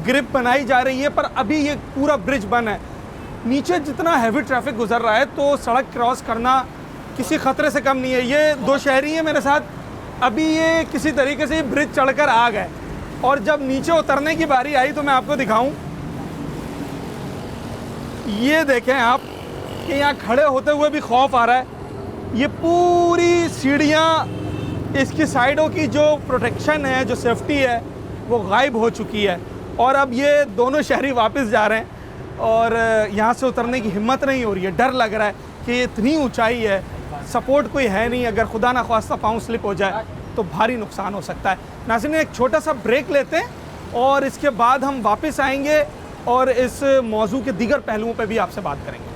ग्रिप बनाई जा रही है, पर अभी ये पूरा ब्रिज बंद है। नीचे जितना हैवी ट्रैफिक गुजर रहा है तो सड़क क्रॉस करना किसी ख़तरे से कम नहीं है। ये 2 शहरी हैं मेरे साथ, अभी ये किसी तरीके से ब्रिज चढ़कर आ गए, और जब नीचे उतरने की बारी आई तो मैं आपको दिखाऊं, ये देखें आप कि यहाँ खड़े होते हुए भी खौफ आ रहा है। ये पूरी सीढ़ियाँ, इसकी साइडों की जो प्रोटेक्शन है, जो सेफ्टी है, वो गायब हो चुकी है। और अब ये दोनों शहरी वापस जा रहे हैं और यहाँ से उतरने की हिम्मत नहीं हो रही है। डर लग रहा है कि ये इतनी ऊंचाई है, सपोर्ट कोई है नहीं, अगर खुदा ना ख्वास्ता पाँव स्लिप हो जाए तो भारी नुकसान हो सकता है। नाज़रीन, एक छोटा सा ब्रेक लेते हैं और इसके बाद हम वापस आएंगे और इस मौजू के दीगर पहलुओं पर भी आपसे बात करेंगे।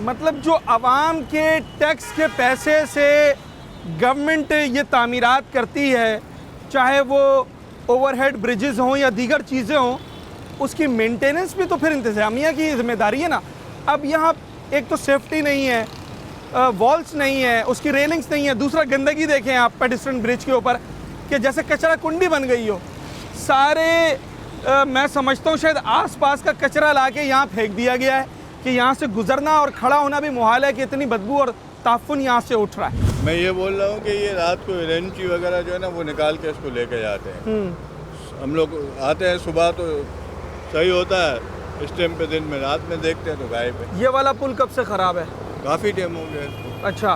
मतलब जो आवाम के टैक्स के पैसे से गवर्नमेंट ये तामीरात करती है, चाहे वो ओवरहेड ब्रिजेस हों या दीगर चीज़ें हों, उसकी मेंटेनेंस भी तो फिर इंतज़ामिया की जिम्मेदारी है ना। अब यहाँ एक तो सेफ्टी नहीं है, वॉल्स नहीं है, उसकी रेलिंग्स नहीं है, दूसरा गंदगी देखें आप पेडेस्ट्रियन ब्रिज के ऊपर कि जैसे कचरा कुंडी बन गई हो। सारे मैं समझता हूँ शायद आसपास का कचरा ला के यहाँ फेंक दिया गया है कि यहाँ से गुजरना और खड़ा होना भी मुहाल है कि इतनी बदबू और ताफुन यहाँ से उठ रहा है। मैं ये बोल रहा हूँ कि ये रात को रेंची वगैरह जो है ना वो निकाल के इसको लेके जाते हैं। हम लोग आते हैं सुबह तो सही होता है, इस टाइम पे दिन में, रात में देखते हैं तो गायब है। ये वाला पुल कब से ख़राब है? काफ़ी टाइम हो गया। अच्छा,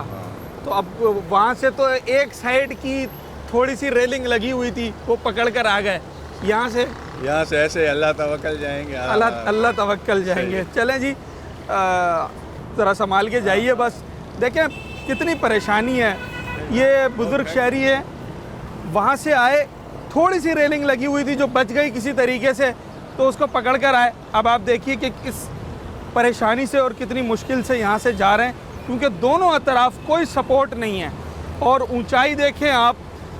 तो अब वहाँ से तो एक साइड की थोड़ी सी रेलिंग लगी हुई थी, वो पकड़ कर आ गए। यहाँ से ऐसे अल्लाह तवक्कल जाएंगे, अल्लाह तवक्कल जाएंगे। चलें जी, ज़रा संभाल के जाइए बस। देखें कितनी परेशानी है। ये बुज़ुर्ग शहरी है, वहाँ से आए, थोड़ी सी रेलिंग लगी हुई थी जो बच गई किसी तरीके से, तो उसको पकड़ कर आए। अब आप देखिए कि किस परेशानी से और कितनी मुश्किल से यहाँ से जा रहे हैं, क्योंकि दोनों तरफ कोई सपोर्ट नहीं है। और ऊंचाई देखें आप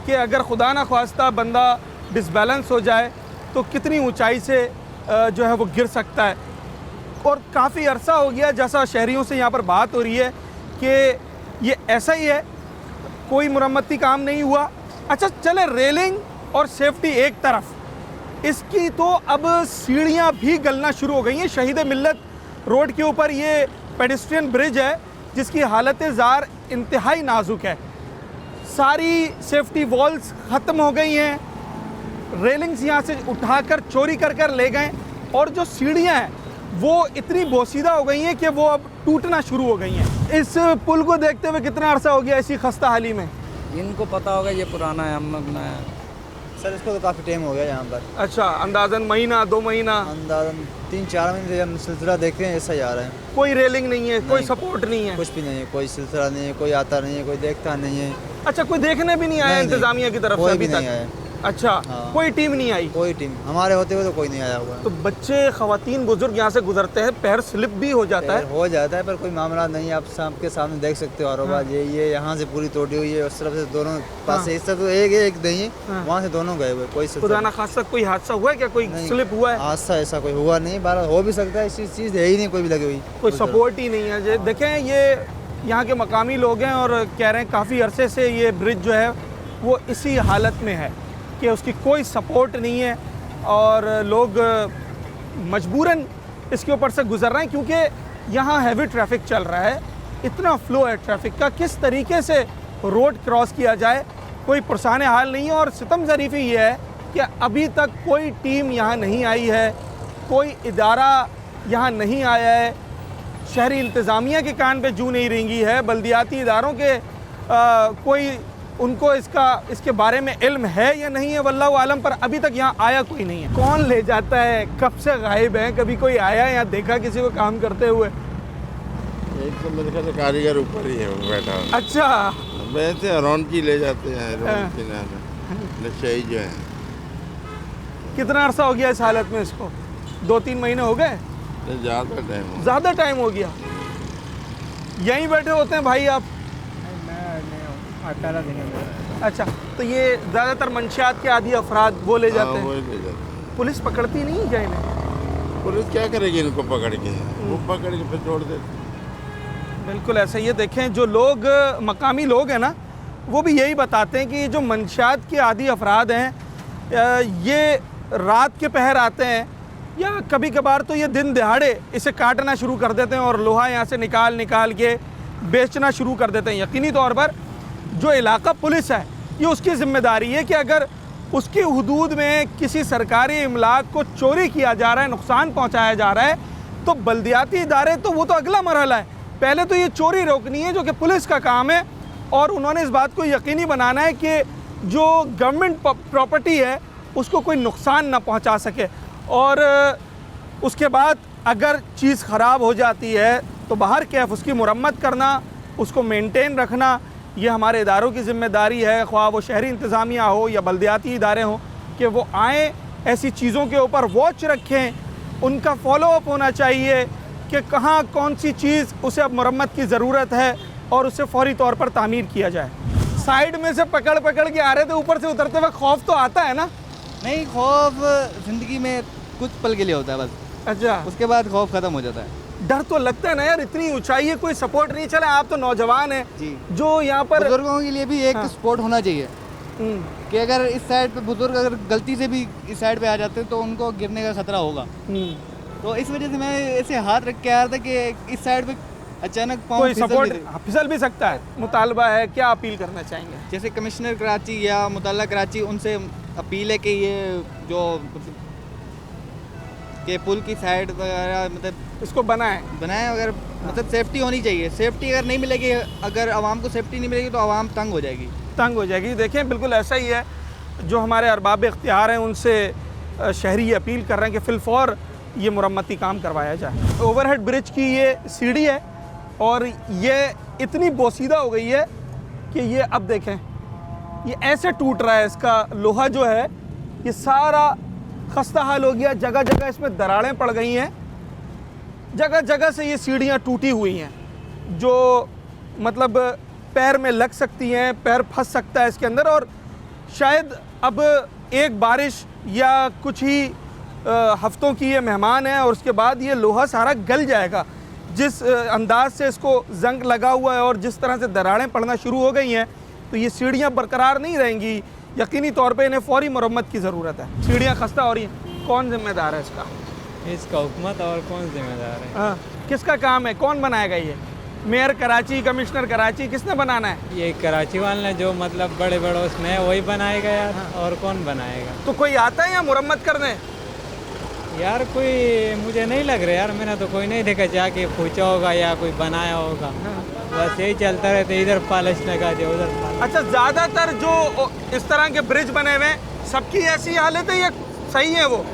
कि अगर खुदा ना ख्वास्ता बंदा डिसबैलेंस हो जाए तो कितनी ऊंचाई से जो है वो गिर सकता है। और काफ़ी अरसा हो गया, जैसा शहरियों से यहाँ पर बात हो रही है कि ये ऐसा ही है, कोई मुरम्मती काम नहीं हुआ। अच्छा चले, रेलिंग और सेफ्टी एक तरफ, इसकी तो अब सीढ़ियाँ भी गलना शुरू हो गई हैं। शहीद मिल्लत रोड के ऊपर ये पेडेस्ट्रियन ब्रिज है जिसकी हालत ज़ार इंतहाई नाजुक है। सारी सेफ्टी वॉल्स ख़त्म हो गई हैं, रेलिंग्स यहाँ से उठाकर चोरी कर कर ले गए, और जो सीढ़ियाँ हैं वो इतनी बोसीदा हो गई हैं कि वो अब टूटना शुरू हो गई हैं। इस पुल को देखते हुए कितना अरसा हो गया इसी खस्ता हाली में? इनको पता होगा, ये पुराना है, हमने बनाया। सर इसको तो काफ़ी टाइम हो गया यहाँ पर। अच्छा, अंदाजन महीना 2 महीना? अंदाजन 3-4 महीने से हम सिलसिला देख रहे हैं, ऐसा ही आ रहा है। कोई रेलिंग नहीं है, कोई सपोर्ट नहीं है? कुछ भी नहीं है, कोई सिलसिला नहीं है, कोई आता नहीं है, कोई देखता नहीं है। अच्छा, कोई देखने भी नहीं आया इंतजामिया की तरफ से अभी तक? अच्छा, कोई टीम नहीं आई? कोई टीम हमारे होते हुए तो कोई नहीं आया हुआ। तो बच्चे, खवातीन, बुजुर्ग यहाँ से गुजरते हैं, पैर स्लिप भी हो जाता है? हो जाता है, पर कोई मामला नहीं है। आप सबके सामने देख सकते हो आरोबाज, ये यहाँ से पूरी तोड़ी हुई है, उस तरफ से दोनों पास से, इस तरफ एक नहीं है, वहाँ से दोनों गए हुए। कोई खुदा ना खासा कोई हादसा हुआ है क्या? कोई स्लिप हुआ है? हादसा ऐसा कोई हुआ नहीं, बार हो भी सकता है, इसी चीज़ है ही नहीं कोई भी लगी हुई, कोई सपोर्ट ही नहीं है। देखें, ये यहाँ के मकामी लोग हैं और कह रहे हैं काफ़ी अरसे से ये ब्रिज जो है वो इसी हालत में है कि उसकी कोई सपोर्ट नहीं है और लोग मजबूरन इसके ऊपर से गुजर रहे हैं क्योंकि यहाँ हैवी ट्रैफिक चल रहा है, इतना फ्लो है ट्रैफिक का। किस तरीके से रोड क्रॉस किया जाए, कोई पुरसाने हाल नहीं है। और सितम ज़रीफ़ी ये है कि अभी तक कोई टीम यहाँ नहीं आई है, कोई इदारा यहाँ नहीं आया है, शहरी इंतज़ामिया के कान पे जू नहीं रेंगी है, बल्दियाती इदारों के कोई उनको इसके बारे में इल्म है या नहीं है वल्लाहु आलम, पर अभी तक यहाँ आया कोई नहीं है। कौन ले जाता है, कब से गायब है, कभी कोई आया या देखा किसी को काम करते हुए? एक तो मेरे ख्याल से कारीगर ऊपर ही है वो बैठा। अच्छा, वैसे रौनकी ले जाते हैं, नशेई जो है। कितना अरसा हो गया इस हालत में इसको? 2-3 महीने हो गए? ज़्यादा टाइम हो गया। यहीं बैठे होते हैं भाई आप? अच्छा, तो ये ज़्यादातर मंशियात के आदी अफराद वो ले जाते हैं? पुलिस पकड़ती नहीं क्या इन्हें? पुलिस क्या करेगी इनको पकड़ के? वो पकड़ के फिर छोड़ देते। बिल्कुल ऐसा। ये देखें, जो लोग मकामी लोग हैं ना, वो भी यही बताते हैं कि जो मंशियात के आदी अफराद हैं ये रात के पहर आते हैं या कभी कभार तो ये दिन दिहाड़े इसे काटना शुरू कर देते हैं और लोहा यहाँ से निकाल के बेचना शुरू कर देते हैं। यकीनी तौर पर जो इलाका पुलिस है, ये उसकी ज़िम्मेदारी है कि अगर उसकी हुदूद में किसी सरकारी इमलाक को चोरी किया जा रहा है, नुकसान पहुंचाया जा रहा है, तो बल्दियाती इदारे तो वो तो अगला मरहला है। पहले तो ये चोरी रोकनी है जो कि पुलिस का काम है, और उन्होंने इस बात को यकीनी बनाना है कि जो गवर्नमेंट प्रॉपर्टी है उसको कोई नुकसान ना पहुंचा सके। और उसके बाद अगर चीज़ ख़राब हो जाती है तो बाहर कैफ उसकी मुरम्मत करना, उसको मेंटेन रखना, ये हमारे इदारों की ज़िम्मेदारी है, ख्वाह वो शहरी इंतज़ामिया हो या बल्दियाती इदारे हों, कि वो आएँ, ऐसी चीज़ों के ऊपर वॉच रखें, उनका फॉलोअप होना चाहिए कि कहाँ कौन सी चीज़ उसे अब मुरम्मत की ज़रूरत है और उसे फौरी तौर पर तामीर किया जाए। साइड में से पकड़ के आ रहे थे, ऊपर से उतरते वक्त खौफ तो आता है ना? नहीं, खौफ ज़िंदगी में कुछ पल के लिए होता है बस। अच्छा, उसके बाद खौफ ख़त्म हो जाता है। डर तो लगता है ना यार, इतनी ऊंचाई है, कोई सपोर्ट नहीं। चले आप तो नौजवान हैं जी, जो यहाँ पर बुजुर्गों के लिए भी एक सपोर्ट होना चाहिए कि अगर इस साइड पे बुजुर्ग अगर गलती से भी इस साइड पे आ जाते हैं तो उनको गिरने का खतरा होगा। तो इस वजह से मैं ऐसे हाथ रख के आ रहा था कि इस साइड पे अचानक कोई सपोर्ट फिसल भी सकता है। मुतालबा है, क्या अपील करना चाहेंगे? जैसे कमिश्नर कराची या मुतल्ला कराची, उनसे अपील है कि ये जो कि पुल की साइड वगैरह मतलब इसको बनाएं, अगर मतलब सेफ्टी होनी चाहिए। सेफ्टी अगर नहीं मिलेगी, अगर आवाम को सेफ्टी नहीं मिलेगी तो आवाम तंग हो जाएगी। देखें, बिल्कुल ऐसा ही है। जो हमारे अरबाब इख्तियार हैं उनसे शहरी ये अपील कर रहे हैं कि फिलफौर ये मुरम्मती काम करवाया जाए। ओवरहेड ब्रिज की ये सीढ़ी है और ये इतनी बोसीदा हो गई है कि ये अब देखें, ये ऐसे टूट रहा है, इसका लोहा जो है ये सारा खस्ता हाल हो गया। जगह जगह इसमें दरारें पड़ गई हैं, जगह जगह से ये सीढ़ियाँ टूटी हुई हैं, जो मतलब पैर में लग सकती हैं, पैर फंस सकता है इसके अंदर। और शायद अब एक बारिश या कुछ ही हफ्तों की ये मेहमान है और उसके बाद ये लोहा सारा गल जाएगा। जिस अंदाज से इसको जंग लगा हुआ है और जिस तरह से दरारें पड़ना शुरू हो गई हैं, तो ये सीढ़ियाँ बरकरार नहीं रहेंगी। यकीनी तौर पे इन्हें फौरी मरम्मत की ज़रूरत है। सीढ़ियाँ खस्ता हो रही हैं, कौन जिम्मेदार है इसका हुकूमत और कौन जिम्मेदार है? किसका काम है, कौन बनाएगा ये? मेयर कराची, कमिश्नर कराची, किसने बनाना है? ये कराची वाले ने, जो मतलब बड़े उसमें वही बनाएगा यार। और कौन बनाएगा? तो कोई आता है या मुरम्मत करने? यार कोई मुझे नहीं लग रहा यार, मैंने तो कोई नहीं देखा जाके पूछा होगा या कोई बनाया होगा। बस यही चलता रहता, इधर पॉलिश लगा दिया उधर पॉलिश। अच्छा, ज़्यादातर जो इस तरह के ब्रिज बने हुए हैं सबकी ऐसी हालत है या सही है वो?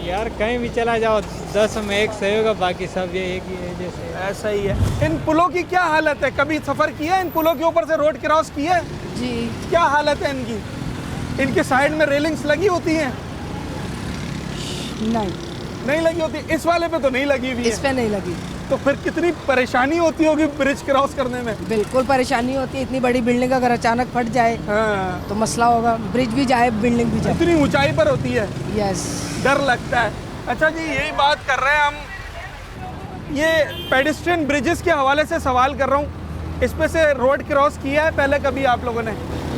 यार कहीं भी चला जाओ 10 में 1 सही होगा, बाकी सब ये एक ही है जैसे। ऐसा ही है। इन पुलों की क्या हालत है? कभी सफ़र किया इन पुलों के ऊपर से रोड क्रॉस किया है? जी। क्या हालत है इनकी? इनके साइड में रेलिंग्स लगी होती हैं? नहीं लगी होती। इस वाले पे तो नहीं लगी हुई है। इस पे नहीं लगी। तो फिर कितनी परेशानी होती होगी ब्रिज क्रॉस करने में? बिल्कुल परेशानी होती है। इतनी बड़ी बिल्डिंग अगर अचानक फट जाए तो मसला होगा। ब्रिज भी जाए, बिल्डिंग भी जाए। इतनी ऊंचाई पर होती है। यस, डर लगता है। अच्छा जी, यही बात कर रहे हैं हम। ये पेडिस्ट्रियन ब्रिजेस के हवाले से सवाल कर रहा हूँ। इस पे से रोड क्रॉस किया है पहले कभी आप लोगों ने?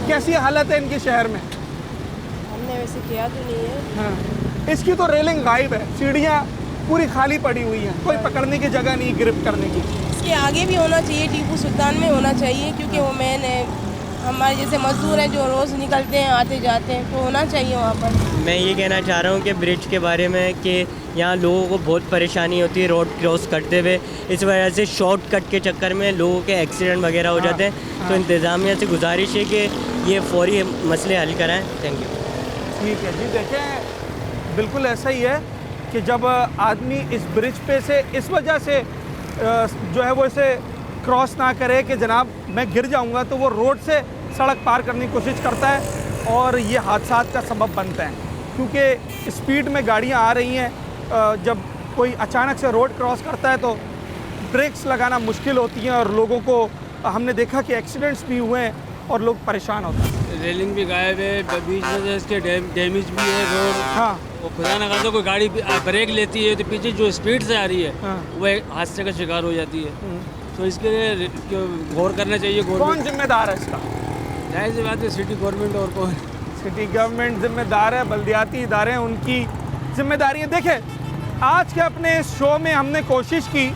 कैसी हालत है इनके शहर में? हमने वैसे किया तो नहीं है। हाँ। इसकी तो रेलिंग गायब है, सीढ़ियाँ पूरी खाली पड़ी हुई हैं, कोई पकड़ने की जगह नहीं, ग्रिप करने की। इसके आगे भी होना चाहिए, टीपू सुल्तान में होना चाहिए, क्योंकि वो मेन है। हमारे जैसे मजदूर हैं जो रोज़ निकलते हैं आते जाते हैं, तो होना चाहिए वहाँ पर। मैं ये कहना चाह रहा हूँ कि ब्रिज के बारे में कि यहाँ लोगों को बहुत परेशानी होती है रोड क्रॉस करते हुए। इस वजह से शॉर्टकट के चक्कर में लोगों के एक्सीडेंट वगैरह हो जाते हैं। तो इंतज़ामिया से गुजारिश है कि ये फौरी मसले हल कराएँ। Thank you. ठीक है जी। देखें, बिल्कुल ऐसा ही है कि जब आदमी इस ब्रिज पे से इस वजह से जो है वो इसे क्रॉस ना करे कि जनाब मैं गिर जाऊंगा, तो वो रोड से सड़क पार करने की कोशिश करता है और ये हादसात का सबब बनता है। क्योंकि स्पीड में गाड़ियां आ रही हैं, जब कोई अचानक से रोड क्रॉस करता है तो ब्रेक्स लगाना मुश्किल होती हैं और लोगों को हमने देखा कि एक्सीडेंट्स भी हुए हैं और लोग परेशान होते हैं। रेलिंग भी गायब है, बीच में से इसके डैमेज भी है रोड। हाँ। और खुदा ना खास्ता कोई गाड़ी ब्रेक लेती है तो पीछे जो स्पीड से आ रही है वो एक हादसे का शिकार हो जाती है। तो इसके लिए गौर करना चाहिए। कौन जिम्मेदार है इसका? जाहिर सी बात है सिटी गवर्नमेंट और कौन? सिटी गवर्नमेंट जिम्मेदार है, बल्दियाती इदारे हैं, उनकी जिम्मेदारी है। देखें, आज के अपने इस शो में हमने कोशिश की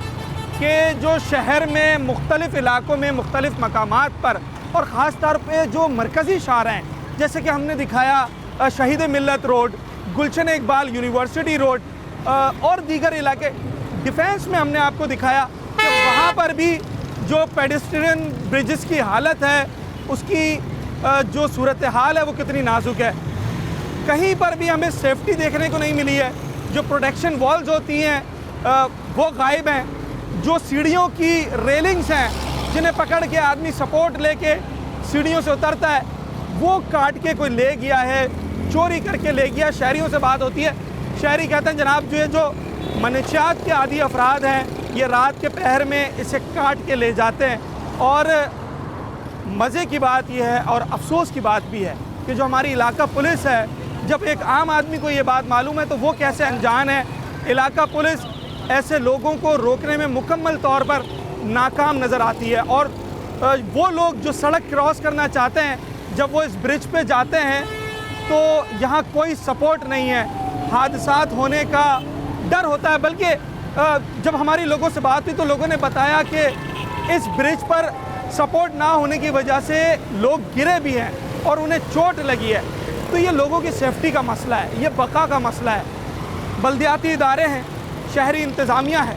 कि जो शहर में मुख्तलिफ इलाकों में मुख्तलिफ मकामात पर और ख़ास तौर पे जो मरकज़ी शाहरा हैं, जैसे कि हमने दिखाया शहीद मिल्लत रोड, गुलशन इकबाल यूनिवर्सिटी रोड और दीगर इलाके। डिफेंस में हमने आपको दिखाया कि वहाँ पर भी जो पेडिस्ट्रियन ब्रिजेस की हालत है, उसकी जो सूरत हाल है वो कितनी नाजुक है। कहीं पर भी हमें सेफ्टी देखने को नहीं मिली है। जो प्रोटेक्शन वॉल्स होती हैं वो गायब हैं। जो सीढ़ियों की रेलिंग्स हैं जिन्हें पकड़ के आदमी सपोर्ट लेके सीढ़ियों से उतरता है, वो काट के कोई ले गया है, चोरी करके ले गया। शहरियों से बात होती है, शहरी कहते हैं जनाब जो मनशियात के आदी अफराद हैं ये रात के पहर में इसे काट के ले जाते हैं। और मज़े की बात यह है और अफसोस की बात भी है कि जो हमारी इलाका पुलिस है, जब एक आम आदमी को ये बात मालूम है तो वो कैसे अनजान है। इलाका पुलिस ऐसे लोगों को रोकने में मुकम्मल तौर पर नाकाम नज़र आती है। और वो लोग जो सड़क क्रॉस करना चाहते हैं, जब वो इस ब्रिज पे जाते हैं तो यहाँ कोई सपोर्ट नहीं है, हादसात होने का डर होता है। बल्कि जब हमारी लोगों से बात हुई तो लोगों ने बताया कि इस ब्रिज पर सपोर्ट ना होने की वजह से लोग गिरे भी हैं और उन्हें चोट लगी है। तो ये लोगों की सेफ्टी का मसला है, ये बका का मसला है। बल्दियाती इदारे हैं, शहरी इंतज़ामिया है,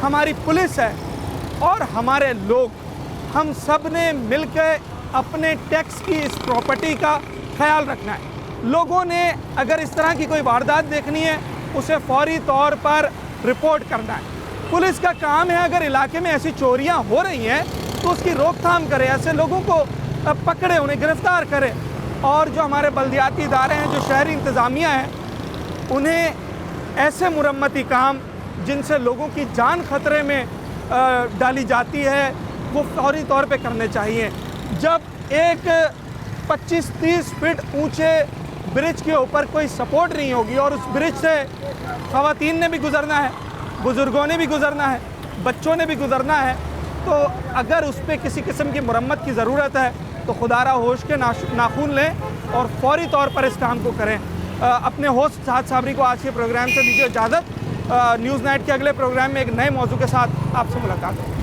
हमारी पुलिस है और हमारे लोग, हम सब ने मिलकर अपने टैक्स की इस प्रॉपर्टी का ख्याल रखना है। लोगों ने अगर इस तरह की कोई वारदात देखनी है उसे फौरी तौर पर रिपोर्ट करना है। पुलिस का काम है अगर इलाके में ऐसी चोरियां हो रही हैं तो उसकी रोकथाम करे, ऐसे लोगों को पकड़े, उन्हें गिरफ्तार करे। और जो हमारे बल्दियाती इदारे हैं, जो शहरी इंतज़ामिया हैं, उन्हें ऐसे मुरम्मती काम जिनसे लोगों की जान खतरे में डाली जाती है वो फौरी तौर पे करने चाहिए। जब एक 25-30 फीट ऊंचे ब्रिज के ऊपर कोई सपोर्ट नहीं होगी और उस ब्रिज से ख़वातीन ने भी गुज़रना है, बुज़ुर्गों ने भी गुज़रना है, बच्चों ने भी गुज़रना है, तो अगर उस पर किसी किस्म की मुरम्मत की ज़रूरत है तो खुदारा होश के नाखून लें और फौरी तौर पर इस काम को करें। अपने होस्ट साद साबरी को आज के प्रोग्राम से दीजिए इजाज़त। न्यूज़ नाइट के अगले प्रोग्राम में एक नए मौजू के साथ आपसे मुलाकात होगी।